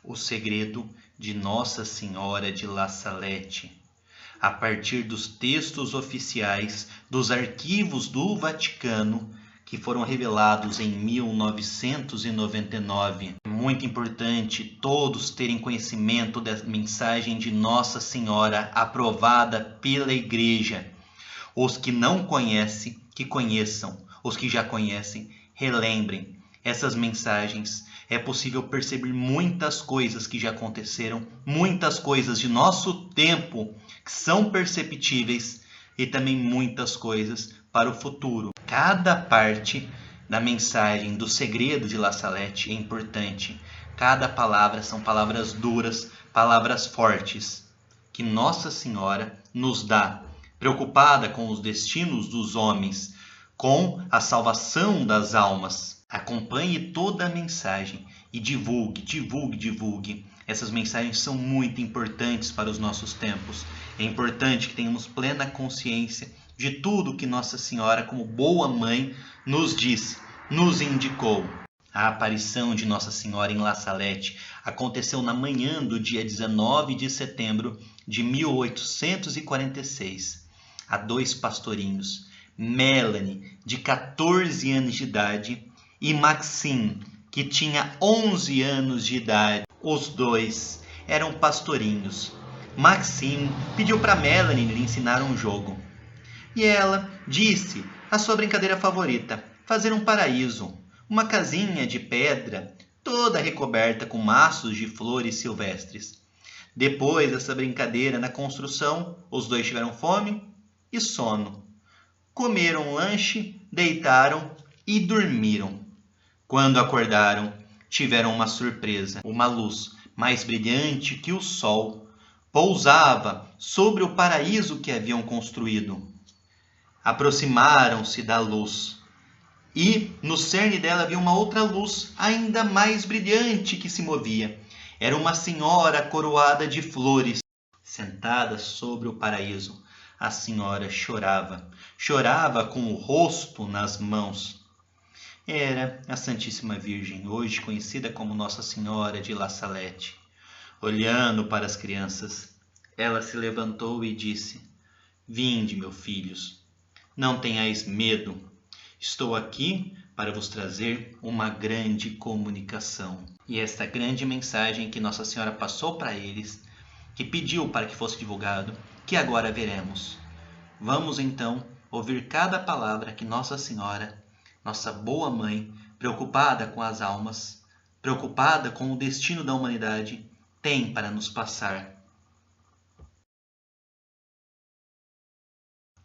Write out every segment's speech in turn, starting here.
O segredo de Nossa Senhora de La Salette, a partir dos textos oficiais dos arquivos do Vaticano, que foram revelados em 1999. É muito importante todos terem conhecimento da mensagem de Nossa Senhora aprovada pela Igreja. Os que não conhecem, que conheçam. Os que já conhecem, relembrem essas mensagens. É possível perceber muitas coisas que já aconteceram, muitas coisas de nosso tempo que são perceptíveis e também muitas coisas para o futuro. Cada parte da mensagem do segredo de La Salette é importante. Cada palavra são palavras duras, palavras fortes, que Nossa Senhora nos dá, preocupada com os destinos dos homens, com a salvação das almas. Acompanhe toda a mensagem e divulgue. Essas mensagens são muito importantes para os nossos tempos. É importante que tenhamos plena consciência de tudo que Nossa Senhora, como boa mãe, nos disse, nos indicou. A aparição de Nossa Senhora em La Salette aconteceu na manhã do dia 19 de setembro de 1846. A dois pastorinhos, Melanie, de 14 anos de idade, e Maxime, que tinha 11 anos de idade. Os dois eram pastorinhos. Maxime pediu para Melanie lhe ensinar um jogo. E ela disse a sua brincadeira favorita, fazer um paraíso, uma casinha de pedra, toda recoberta com maços de flores silvestres. Depois dessa brincadeira na construção, os dois tiveram fome e sono. Comeram um lanche, deitaram e dormiram. Quando acordaram, tiveram uma surpresa. Uma luz mais brilhante que o sol pousava sobre o paraíso que haviam construído. Aproximaram-se da luz e no cerne dela havia uma outra luz ainda mais brilhante que se movia. Era uma senhora coroada de flores, sentada sobre o paraíso. A senhora chorava com o rosto nas mãos. Era a Santíssima Virgem, hoje conhecida como Nossa Senhora de La Salette. Olhando para as crianças, ela se levantou e disse: Vinde, meus filhos, não tenhais medo. Estou aqui para vos trazer uma grande comunicação. E esta grande mensagem que Nossa Senhora passou para eles, que pediu para que fosse divulgado, que agora veremos. Vamos então ouvir cada palavra que Nossa Senhora, nossa boa mãe, preocupada com as almas, preocupada com o destino da humanidade, tem para nos passar.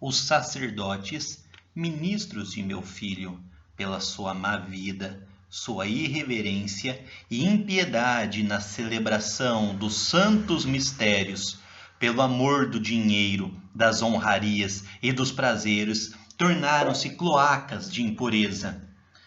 Os sacerdotes, ministros de meu filho, pela sua má vida, sua irreverência e impiedade na celebração dos santos mistérios, pelo amor do dinheiro, das honrarias e dos prazeres, tornaram-se cloacas de impureza.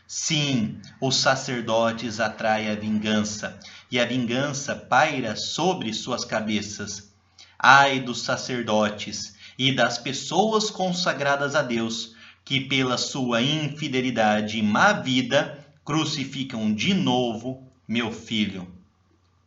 Sim, os sacerdotes atraem a vingança, e a vingança paira sobre suas cabeças. Ai dos sacerdotes e das pessoas consagradas a Deus, que pela sua infidelidade e má vida crucificam de novo meu filho.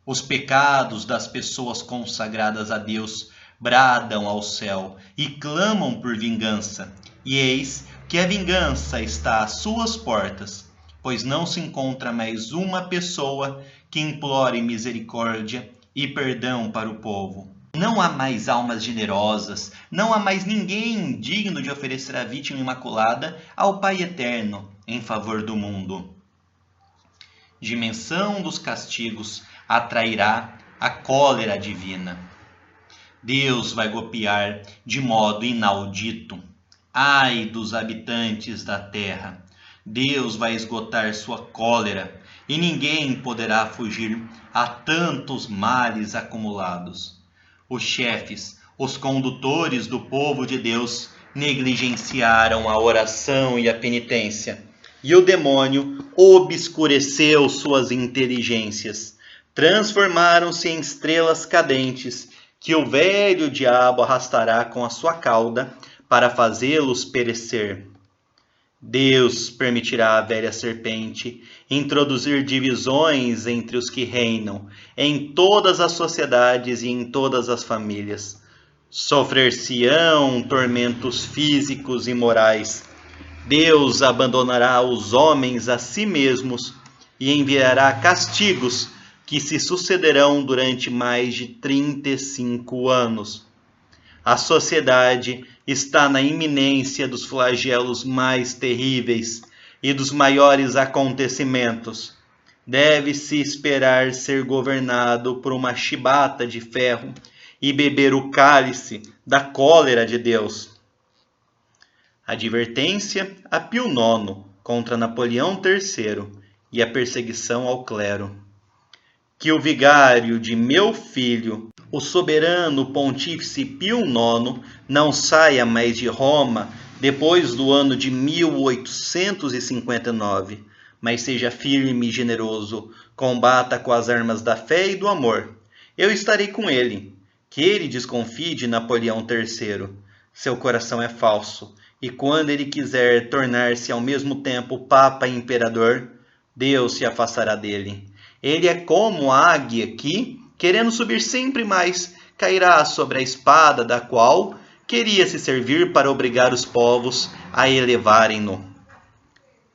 Os pecados das pessoas consagradas a Deus bradam ao céu e clamam por vingança. E eis que a vingança está às suas portas, pois não se encontra mais uma pessoa que implore misericórdia e perdão para o povo. Não há mais almas generosas, não há mais ninguém digno de oferecer a vítima imaculada ao Pai Eterno em favor do mundo. Dimensão dos castigos atrairá a cólera divina. Deus vai golpear de modo inaudito. Ai dos habitantes da terra! Deus vai esgotar sua cólera e ninguém poderá fugir a tantos males acumulados. Os chefes, os condutores do povo de Deus negligenciaram a oração e a penitência, e o demônio obscureceu suas inteligências. Transformaram-se em estrelas cadentes que o velho diabo arrastará com a sua cauda para fazê-los perecer. Deus permitirá à velha serpente introduzir divisões entre os que reinam em todas as sociedades e em todas as famílias. Sofrer-se-ão tormentos físicos e morais. Deus abandonará os homens a si mesmos e enviará castigos que se sucederão durante mais de 35 anos. A sociedade está na iminência dos flagelos mais terríveis e dos maiores acontecimentos. Deve-se esperar ser governado por uma chibata de ferro e beber o cálice da cólera de Deus. Advertência a Pio IX contra Napoleão III e a perseguição ao clero. Que o vigário de meu filho, o soberano pontífice Pio IX, não saia mais de Roma depois do ano de 1859, mas seja firme e generoso, combata com as armas da fé e do amor. Eu estarei com ele. Que ele desconfie de Napoleão III. Seu coração é falso, e quando ele quiser tornar-se ao mesmo tempo Papa e Imperador, Deus se afastará dele. Ele é como a águia que, querendo subir sempre mais, cairá sobre a espada da qual queria se servir para obrigar os povos a elevarem-no.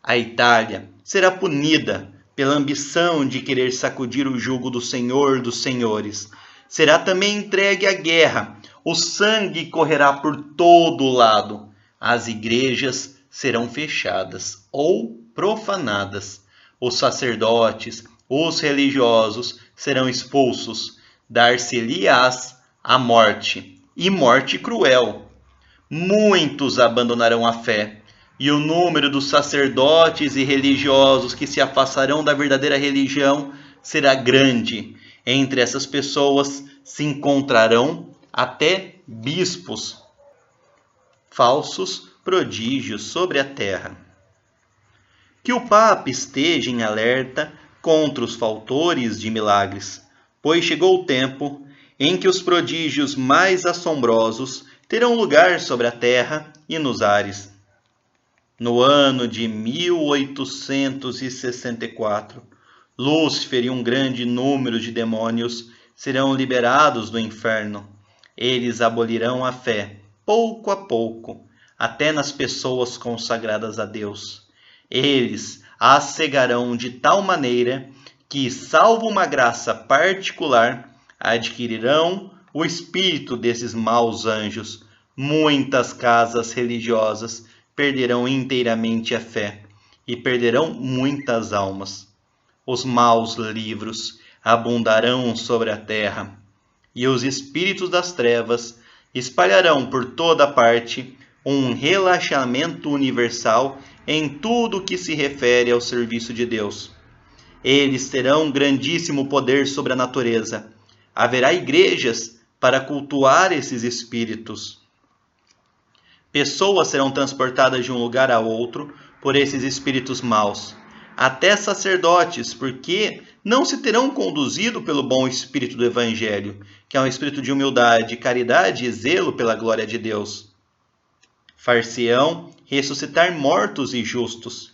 A Itália será punida pela ambição de querer sacudir o jugo do Senhor dos Senhores. Será também entregue à guerra. O sangue correrá por todo o lado. As igrejas serão fechadas ou profanadas. Os sacerdotes, os religiosos serão expulsos. Dar-se-lhe-ás a morte, e morte cruel. Muitos abandonarão a fé, e o número dos sacerdotes e religiosos que se afastarão da verdadeira religião será grande. Entre essas pessoas se encontrarão até bispos. Falsos prodígios sobre a terra. Que o Papa esteja em alerta contra os fautores de milagres, pois chegou o tempo em que os prodígios mais assombrosos terão lugar sobre a terra e nos ares. No ano de 1864, Lúcifer e um grande número de demônios serão liberados do inferno. Eles abolirão a fé, pouco a pouco, até nas pessoas consagradas a Deus. Eles as cegarão de tal maneira que, salvo uma graça particular, adquirirão o espírito desses maus anjos. Muitas casas religiosas perderão inteiramente a fé e perderão muitas almas. Os maus livros abundarão sobre a terra, e os espíritos das trevas espalharão por toda parte um relaxamento universal em tudo que se refere ao serviço de Deus. Eles terão um grandíssimo poder sobre a natureza. Haverá igrejas para cultuar esses espíritos. Pessoas serão transportadas de um lugar a outro por esses espíritos maus. Até sacerdotes, porque não se terão conduzido pelo bom espírito do Evangelho, que é um espírito de humildade, caridade e zelo pela glória de Deus. Far-se-ão ressuscitar mortos e justos.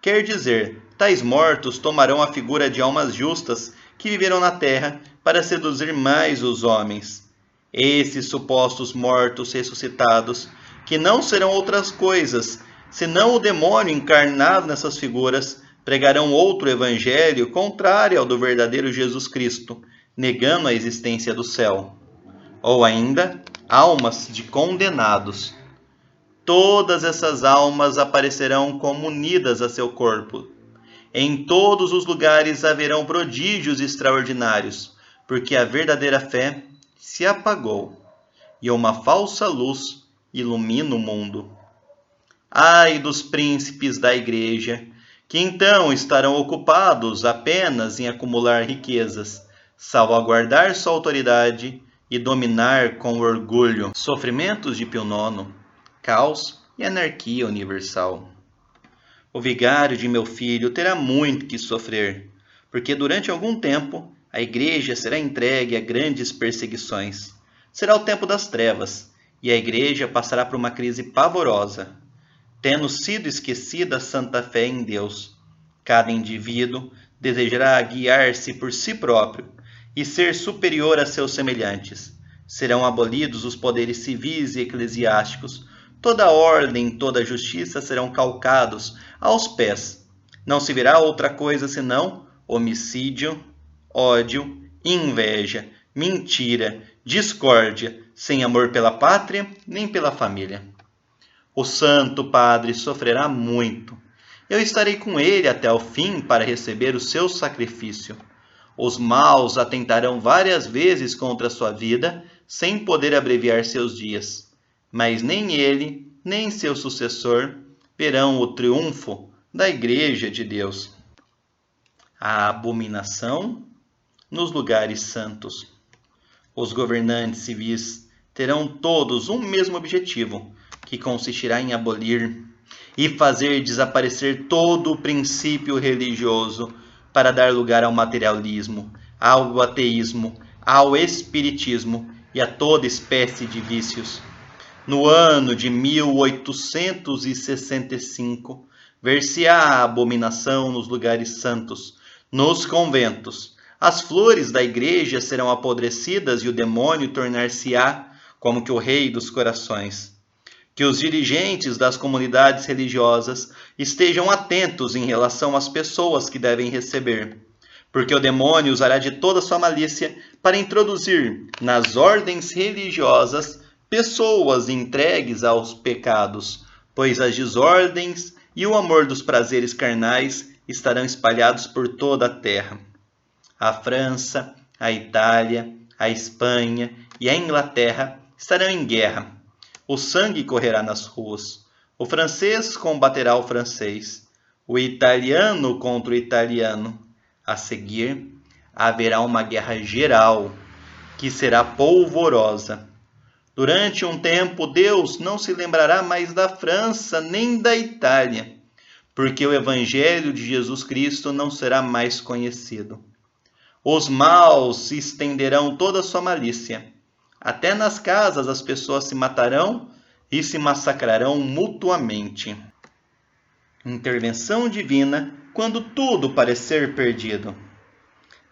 Quer dizer, tais mortos tomarão a figura de almas justas que viveram na terra para seduzir mais os homens. Esses supostos mortos ressuscitados, que não serão outras coisas, senão o demônio encarnado nessas figuras, pregarão outro evangelho contrário ao do verdadeiro Jesus Cristo, negando a existência do céu. Ou ainda, almas de condenados. Todas essas almas aparecerão como unidas a seu corpo. Em todos os lugares haverão prodígios extraordinários, porque a verdadeira fé se apagou, e uma falsa luz ilumina o mundo. Ai dos príncipes da igreja, que então estarão ocupados apenas em acumular riquezas, salvaguardar sua autoridade e dominar com orgulho. Sofrimentos de Pio IX, caos e anarquia universal. O vigário de meu filho terá muito que sofrer, porque durante algum tempo a igreja será entregue a grandes perseguições. Será o tempo das trevas, e a igreja passará por uma crise pavorosa. tendo sido esquecida a santa fé em Deus. Cada indivíduo desejará guiar-se por si próprio e ser superior a seus semelhantes. Serão abolidos os poderes civis e eclesiásticos. Toda ordem, toda justiça serão calcados aos pés. Não se verá outra coisa senão homicídio, ódio, inveja, mentira, discórdia, sem amor pela pátria nem pela família. O Santo Padre sofrerá muito. Eu estarei com ele até o fim para receber o seu sacrifício. Os maus atentarão várias vezes contra sua vida, sem poder abreviar seus dias. Mas nem ele, nem seu sucessor verão o triunfo da Igreja de Deus. A abominação nos lugares santos. Os governantes civis terão todos um mesmo objetivo, que consistirá em abolir e fazer desaparecer todo o princípio religioso para dar lugar ao materialismo, ao ateísmo, ao espiritismo e a toda espécie de vícios. No ano de 1865, ver-se-á a abominação nos lugares santos, nos conventos. As flores da igreja serão apodrecidas e o demônio tornar-se-á como que o rei dos corações. Que os dirigentes das comunidades religiosas estejam atentos em relação às pessoas que devem receber, porque o demônio usará de toda sua malícia para introduzir nas ordens religiosas pessoas entregues aos pecados, pois as desordens e o amor dos prazeres carnais estarão espalhados por toda a terra. A França, a Itália, a Espanha e a Inglaterra estarão em guerra. O sangue correrá nas ruas. O francês combaterá o francês. O italiano contra o italiano. A seguir, haverá uma guerra geral, que será polvorosa. Durante um tempo, Deus não se lembrará mais da França nem da Itália, porque o Evangelho de Jesus Cristo não será mais conhecido. Os maus se estenderão toda a sua malícia. Até nas casas as pessoas se matarão e se massacrarão mutuamente. Intervenção divina quando tudo parecer perdido.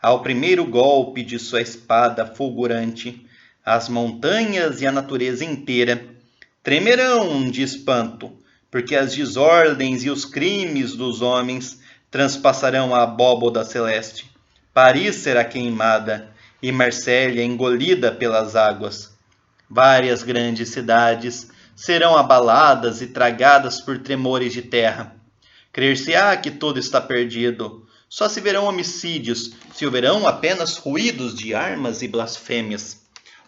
Ao primeiro golpe de sua espada fulgurante, as montanhas e a natureza inteira tremerão de espanto, porque as desordens e os crimes dos homens transpassarão a abóboda celeste. Paris será queimada e Marsella engolida pelas águas. Várias grandes cidades serão abaladas e tragadas por tremores de terra. Crer-se-á que tudo está perdido. Só se verão homicídios, se houverão apenas ruídos de armas e blasfêmias.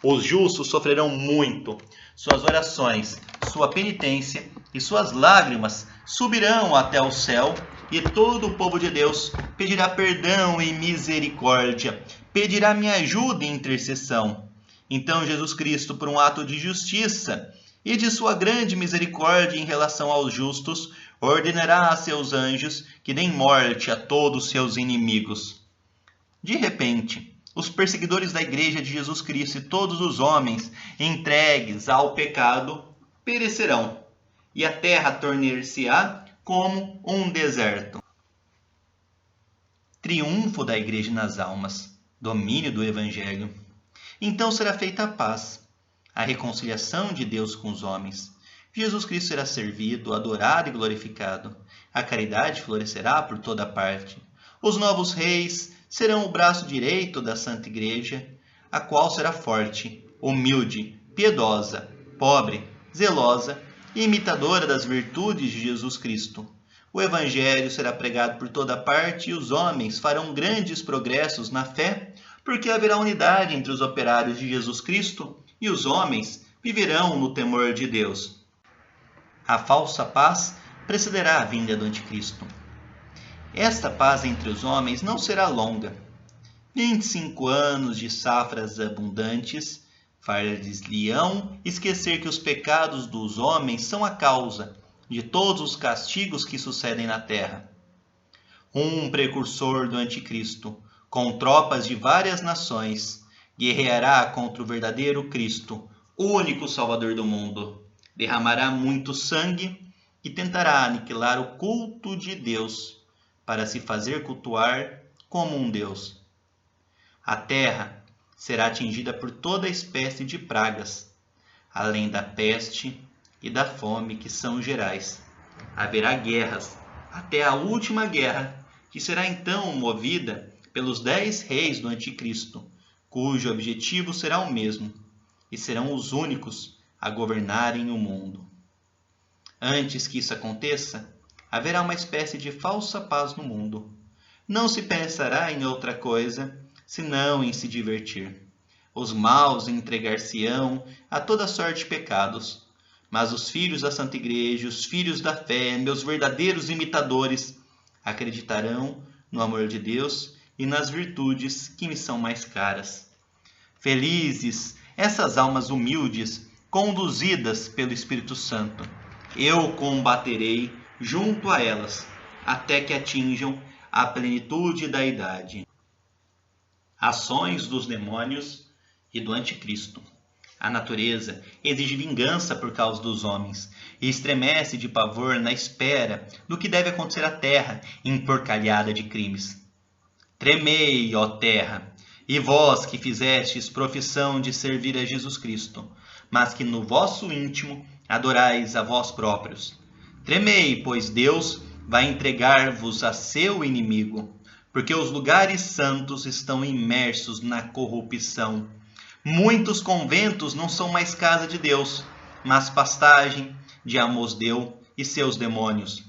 Os justos sofrerão muito. Suas orações, sua penitência e suas lágrimas subirão até o céu, e todo o povo de Deus pedirá perdão e misericórdia, pedirá minha ajuda e intercessão. Então Jesus Cristo, por um ato de justiça e de sua grande misericórdia em relação aos justos, ordenará a seus anjos que deem morte a todos seus inimigos. De repente, os perseguidores da Igreja de Jesus Cristo e todos os homens entregues ao pecado perecerão, e a terra tornar-se-á como um deserto. Triunfo da Igreja nas almas, domínio do Evangelho. Então será feita a paz, a reconciliação de Deus com os homens. Jesus Cristo será servido, adorado e glorificado. A caridade florescerá por toda parte. Os novos reis serão o braço direito da Santa Igreja, a qual será forte, humilde, piedosa, pobre, zelosa e imitadora das virtudes de Jesus Cristo. O Evangelho será pregado por toda parte e os homens farão grandes progressos na fé, porque haverá unidade entre os operários de Jesus Cristo e os homens viverão no temor de Deus. A falsa paz precederá a vinda do Anticristo. Esta paz entre os homens não será longa. 25 anos de safras abundantes far-lhes-ão esquecer que os pecados dos homens são a causa de todos os castigos que sucedem na terra. Um precursor do Anticristo, com tropas de várias nações, guerreará contra o verdadeiro Cristo, o único Salvador do mundo. Derramará muito sangue que tentará aniquilar o culto de Deus para se fazer cultuar como um Deus. A terra será atingida por toda espécie de pragas, além da peste e da fome que são gerais. Haverá guerras, até a última guerra, que será então movida pelos 10 reis do Anticristo, cujo objetivo será o mesmo, e serão os únicos a governarem o mundo. Antes que isso aconteça, haverá uma espécie de falsa paz no mundo. Não se pensará em outra coisa, senão em se divertir. Os maus entregar-se-ão a toda sorte de pecados, mas os filhos da Santa Igreja, os filhos da fé, meus verdadeiros imitadores, acreditarão no amor de Deus e nas virtudes que me são mais caras. Felizes essas almas humildes, conduzidas pelo Espírito Santo. Eu combaterei junto a elas, até que atinjam a plenitude da idade. Ações dos demônios e do Anticristo. A natureza exige vingança por causa dos homens e estremece de pavor na espera do que deve acontecer à terra emporcalhada de crimes. Tremei, ó terra, e vós que fizestes profissão de servir a Jesus Cristo, mas que no vosso íntimo adorais a vós próprios. Tremei, pois Deus vai entregar-vos a seu inimigo, porque os lugares santos estão imersos na corrupção. Muitos conventos não são mais casa de Deus, mas pastagem de Amosdeu e seus demônios.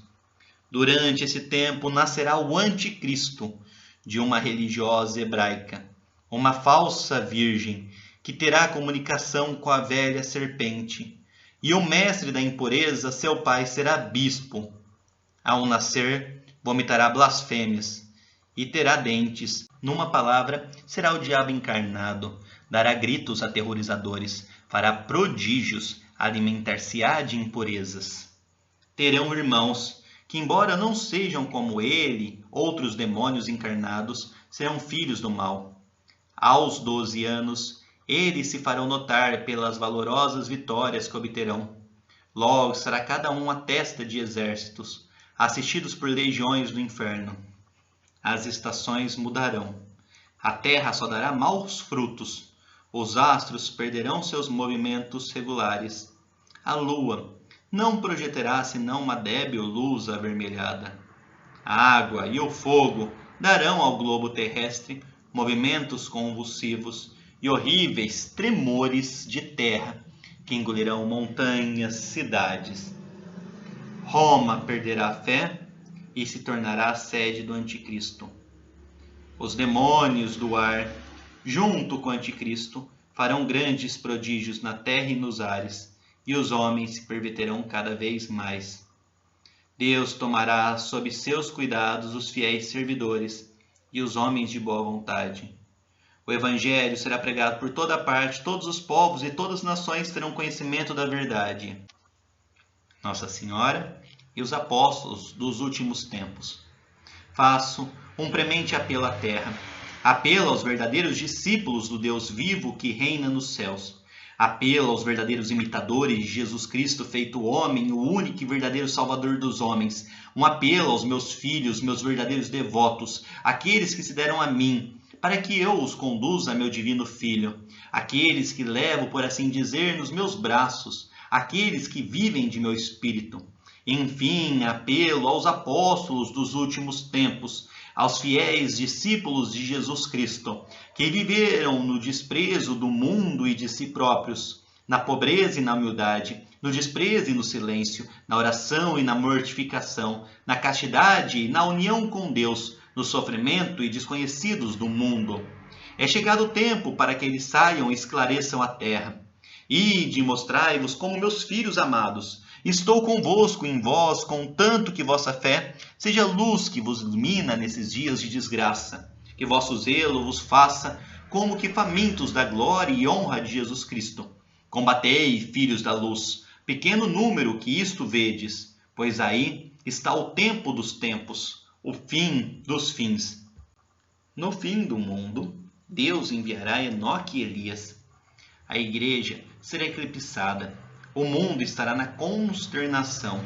Durante esse tempo nascerá o Anticristo, de uma religiosa hebraica, uma falsa virgem, que terá comunicação com a velha serpente, e o mestre da impureza, seu pai, será bispo. Ao nascer, vomitará blasfêmias, e terá dentes. Numa palavra, será o diabo encarnado, dará gritos aterrorizadores, fará prodígios, alimentar-se-á de impurezas. Terão irmãos, que embora não sejam como ele, outros demônios encarnados, serão filhos do mal. Aos 12 anos, eles se farão notar pelas valorosas vitórias que obterão. Logo será cada um a testa de exércitos, assistidos por legiões do inferno. As estações mudarão. A terra só dará maus frutos. Os astros perderão seus movimentos regulares. A lua não projetará senão uma débil luz avermelhada. A água e o fogo darão ao globo terrestre movimentos convulsivos e horríveis tremores de terra que engolirão montanhas, cidades. Roma perderá a fé e se tornará a sede do Anticristo. Os demônios do ar, junto com o Anticristo, farão grandes prodígios na terra e nos ares, e os homens se perverterão cada vez mais. Deus tomará sob seus cuidados os fiéis servidores e os homens de boa vontade. O Evangelho será pregado por toda parte, todos os povos e todas as nações terão conhecimento da verdade. Nossa Senhora e os apóstolos dos últimos tempos. Faço um premente apelo à terra, apelo aos verdadeiros discípulos do Deus vivo que reina nos céus. Apelo aos verdadeiros imitadores de Jesus Cristo feito homem, o único e verdadeiro Salvador dos homens. Um apelo aos meus filhos, meus verdadeiros devotos, aqueles que se deram a mim, para que eu os conduza a meu divino Filho, aqueles que levo, por assim dizer, nos meus braços, aqueles que vivem de meu espírito. Enfim, apelo aos apóstolos dos últimos tempos, aos fiéis discípulos de Jesus Cristo, que viveram no desprezo do mundo e de si próprios, na pobreza e na humildade, no desprezo e no silêncio, na oração e na mortificação, na castidade e na união com Deus, no sofrimento e desconhecidos do mundo. É chegado o tempo para que eles saiam e esclareçam a terra. Ide e mostrai-vos como meus filhos amados. Estou convosco em vós, contanto que vossa fé seja luz que vos ilumina nesses dias de desgraça. Que vosso zelo vos faça como que famintos da glória e honra de Jesus Cristo. Combatei, filhos da luz, pequeno número que isto vedes, pois aí está o tempo dos tempos, o fim dos fins. No fim do mundo, Deus enviará Enoque e Elias. A igreja será eclipsada. O mundo estará na consternação.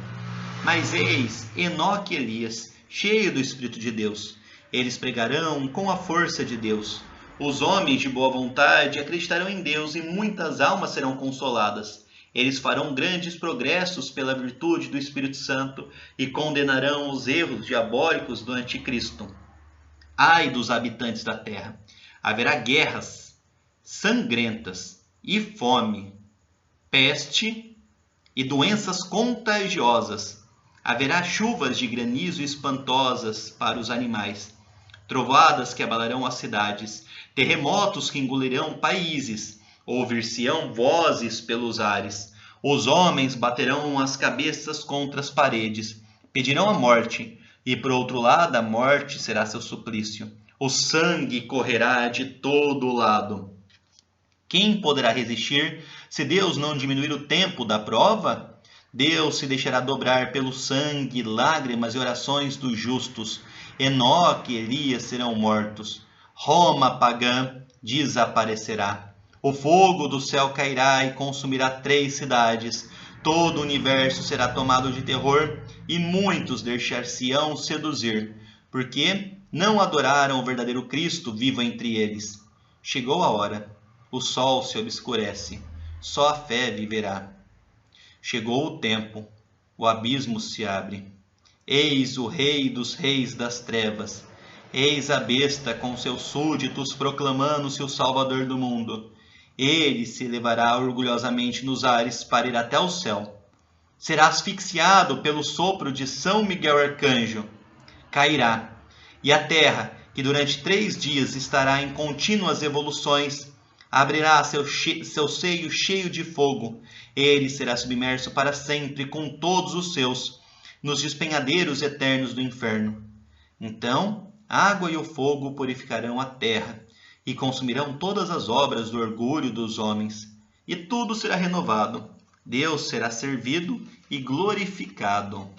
Mas eis Enoque e Elias, cheios do Espírito de Deus. Eles pregarão com a força de Deus. Os homens de boa vontade acreditarão em Deus e muitas almas serão consoladas. Eles farão grandes progressos pela virtude do Espírito Santo e condenarão os erros diabólicos do Anticristo. Ai dos habitantes da terra! Haverá guerras sangrentas e fome, peste e doenças contagiosas. Haverá chuvas de granizo espantosas para os animais, trovoadas que abalarão as cidades, terremotos que engolirão países, ouvir-se-ão vozes pelos ares. Os homens baterão as cabeças contra as paredes, pedirão a morte, e por outro lado a morte será seu suplício. O sangue correrá de todo lado. Quem poderá resistir se Deus não diminuir o tempo da prova? Deus se deixará dobrar pelo sangue, lágrimas e orações dos justos. Enoque e Elias serão mortos. Roma pagã desaparecerá. O fogo do céu cairá e consumirá 3 cidades. Todo o universo será tomado de terror e muitos deixar-se-ão seduzir, porque não adoraram o verdadeiro Cristo vivo entre eles. Chegou a hora. O sol se obscurece. Só a fé viverá. Chegou o tempo. O abismo se abre. Eis o rei dos reis das trevas. Eis a besta com seus súditos proclamando-se o salvador do mundo. Ele se elevará orgulhosamente nos ares para ir até o céu. Será asfixiado pelo sopro de São Miguel Arcanjo. Cairá. E a terra, que durante 3 dias estará em contínuas evoluções, abrirá seu seio cheio de fogo. Ele será submerso para sempre com todos os seus, nos despenhadeiros eternos do inferno. Então, a água e o fogo purificarão a terra, e consumirão todas as obras do orgulho dos homens, e tudo será renovado. Deus será servido e glorificado.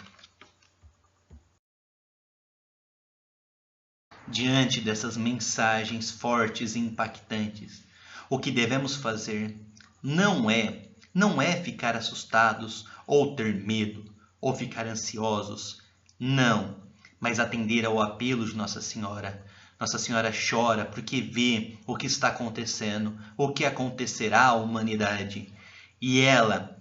Diante dessas mensagens fortes e impactantes, o que devemos fazer não é ficar assustados ou ter medo ou ficar ansiosos. Não, mas atender ao apelo de Nossa Senhora. Nossa Senhora chora porque vê o que está acontecendo, o que acontecerá à humanidade. E ela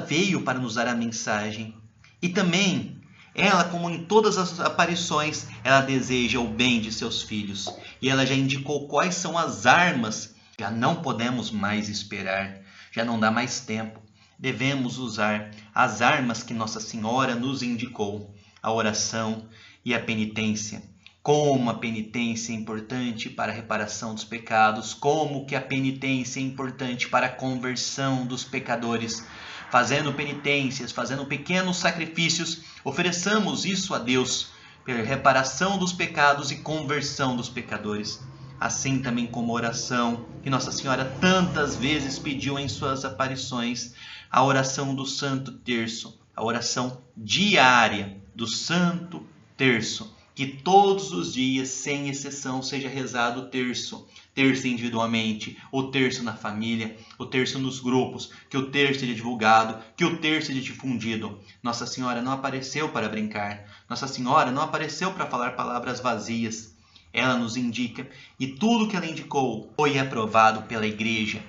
veio para nos dar a mensagem. E também, ela, como em todas as aparições, ela deseja o bem de seus filhos. E ela já indicou quais são as armas. Já não podemos mais esperar, já não dá mais tempo. Devemos usar as armas que Nossa Senhora nos indicou, a oração e a penitência. Como a penitência é importante para a reparação dos pecados, como que a penitência é importante para a conversão dos pecadores. Fazendo penitências, fazendo pequenos sacrifícios, ofereçamos isso a Deus, pela reparação dos pecados e conversão dos pecadores. Assim também como a oração que Nossa Senhora tantas vezes pediu em suas aparições, a oração do Santo Terço, a oração diária do Santo Terço, que todos os dias, sem exceção, seja rezado o terço. Terço individualmente, o terço na família, o terço nos grupos, que o terço seja divulgado, que o terço seja difundido. Nossa Senhora não apareceu para brincar. Nossa Senhora não apareceu para falar palavras vazias. Ela nos indica, e tudo que ela indicou foi aprovado pela Igreja.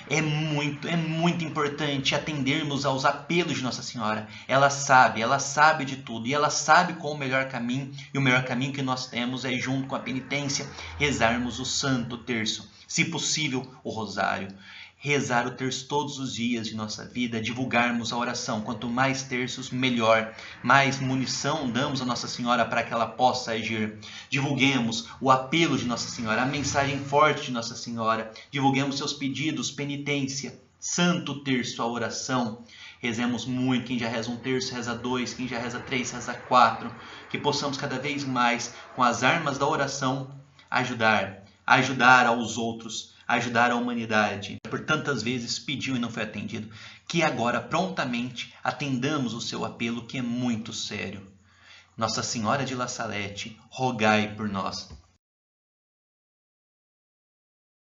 É muito importante atendermos aos apelos de Nossa Senhora. Ela sabe de tudo, e ela sabe qual o melhor caminho, e o melhor caminho que nós temos é, junto com a penitência, rezarmos o Santo Terço, se possível o Rosário. Rezar o terço todos os dias de nossa vida, divulgarmos a oração. Quanto mais terços, melhor. Mais munição damos a Nossa Senhora para que ela possa agir. Divulguemos o apelo de Nossa Senhora, a mensagem forte de Nossa Senhora. Divulguemos seus pedidos, penitência, Santo Terço, a oração. Rezemos muito. Quem já reza um terço, reza 2. Quem já reza 3, reza 4. Que possamos cada vez mais, com as armas da oração, ajudar aos outros, ajudar a humanidade. Por tantas vezes pediu e não foi atendido. Que agora prontamente atendamos o seu apelo, que é muito sério. Nossa Senhora de La Salete, rogai por nós.